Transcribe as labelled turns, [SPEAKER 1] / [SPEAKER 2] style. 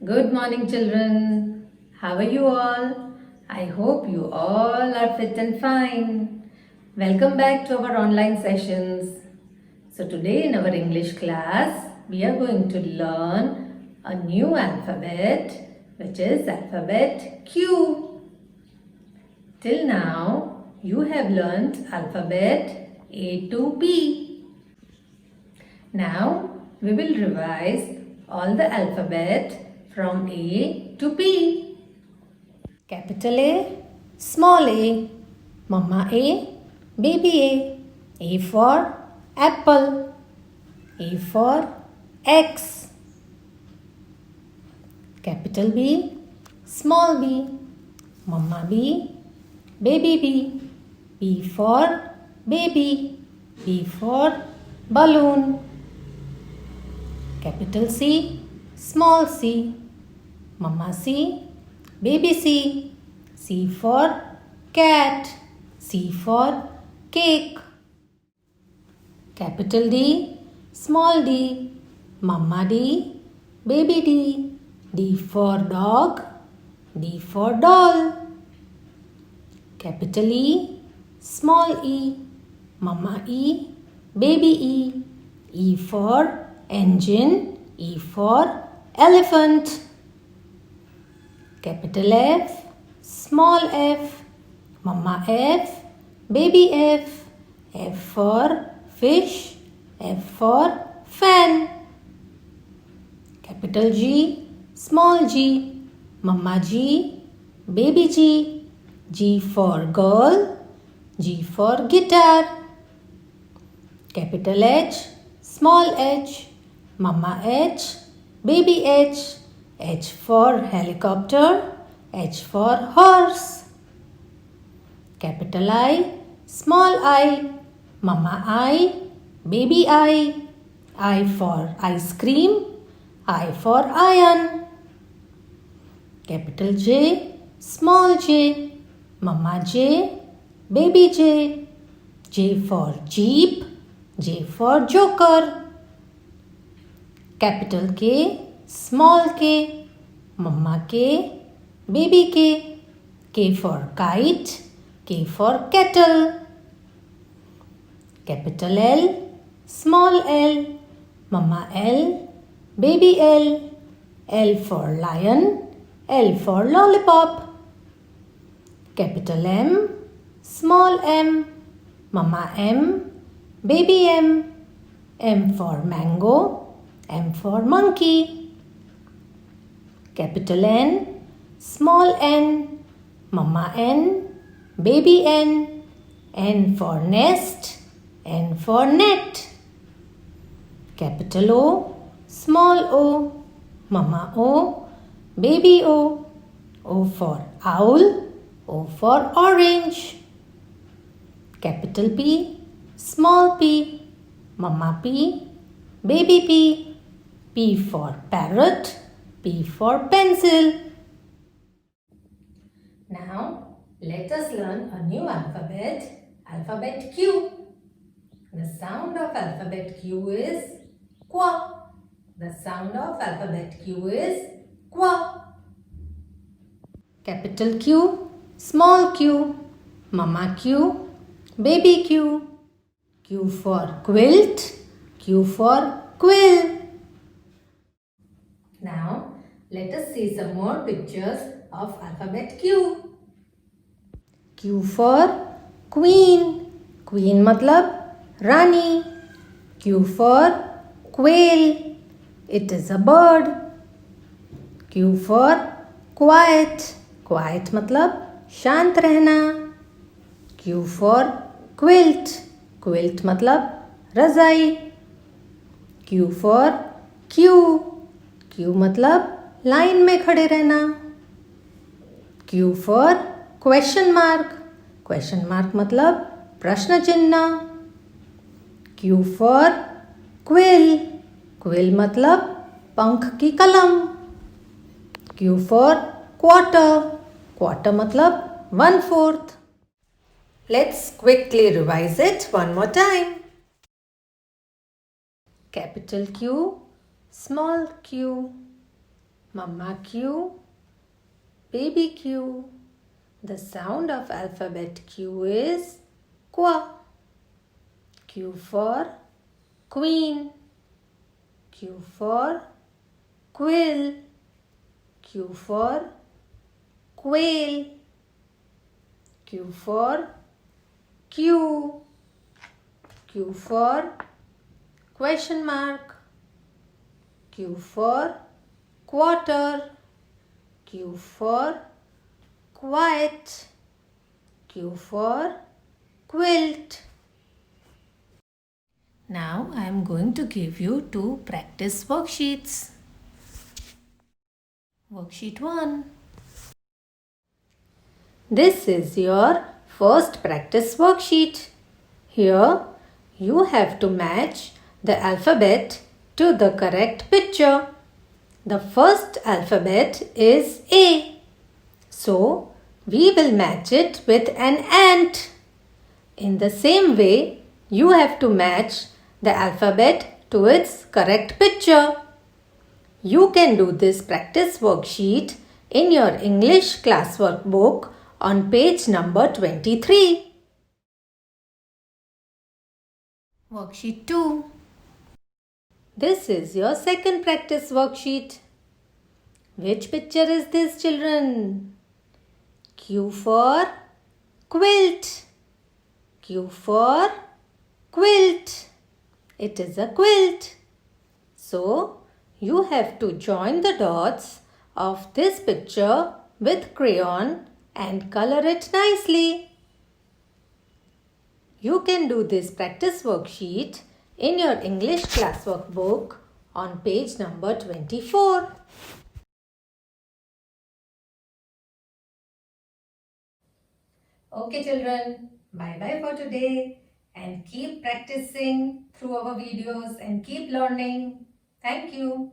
[SPEAKER 1] Good morning, children. How are you all? I hope you all are fit and fine. Welcome back to our online sessions. So, today in our English class, we are going to learn a new alphabet, which is alphabet Q. Till now, you have learnt alphabet A to P. Now, we will revise all the alphabet from A to P. Capital A, small a, Mama A, baby A. A for apple. A for X. Capital B, small b, Mama B, baby B. B for baby. B for balloon. Capital C, small c, Mama C, baby C. C for cat. C for cake. Capital D, small d, Mama D, baby D. D for dog. D for doll. Capital E, small e, Mama E, baby E. E for engine. E for elephant. Capital F, small f, Mama F, baby F. F for fish. F for fan. Capital G, small g, Mama G, baby G. G for girl. G for guitar. Capital H, small h, Mama H, baby H. H for helicopter. H for horse. Capital I, small I, Mama I, baby I. I for ice cream. I for iron. Capital J, small j, Mama J, baby J. J for jeep. J for joker. Capital K, small k, Mama K, baby K. K for kite. K for kettle. Capital L, small l, Mama L, baby L. L for lion. L for lollipop. Capital M, small m, Mama M, baby M. M for mango. M for monkey. Capital N, small n, Mama N, baby N. N for nest. N for net. Capital O, small o, Mama O, baby O. O for owl. O for orange. Capital P, small p, Mama P, baby P. P for parrot. P for pencil. Now, let us learn a new alphabet, alphabet Q. The sound of alphabet Q is qua. The sound of alphabet Q is qua. Capital Q, small q, Mama Q, baby Q. Q for quilt. Q for quill. Now, let us see some more pictures of alphabet Q. Q for queen. Queen matlab Rani. Q for quail. It is a bird. Q for quiet. Quiet matlab शांत रहना. Q for quilt. Quilt matlab रजाई. Q for queue. Q मतलब line में खड़े रहना. Q for question mark. Question mark मतलब प्रश्न चिन्ह. Q for quill. Quill मतलब पंख की कलम. Q for quarter. Quarter मतलब 1/4. Let's quickly revise it one more time. Capital Q, small q, Mama Q, baby Q. The sound of alphabet Q is qua. Q for queen. Q for quill. Q for quail. Q for Q. Q for question mark. Q for quarter. Q for quiet. Q for quilt. Now I am going to give you two practice worksheets. Worksheet 1. This is your first practice worksheet. Here you have to match the alphabet to the correct picture. The first alphabet is A. So we will match it with an ant. In the same way, you have to match the alphabet to its correct picture. You can do this practice worksheet in your English classwork book on page number 23. Worksheet 2. This is your second practice worksheet. Which picture is this, children? Q for quilt. Q for quilt. It is a quilt. So, you have to join the dots of this picture with crayon and color it nicely. You can do this practice worksheet in your English classwork book on page number 24. Okay children, bye-bye for today and keep practicing through our videos and keep learning. Thank you.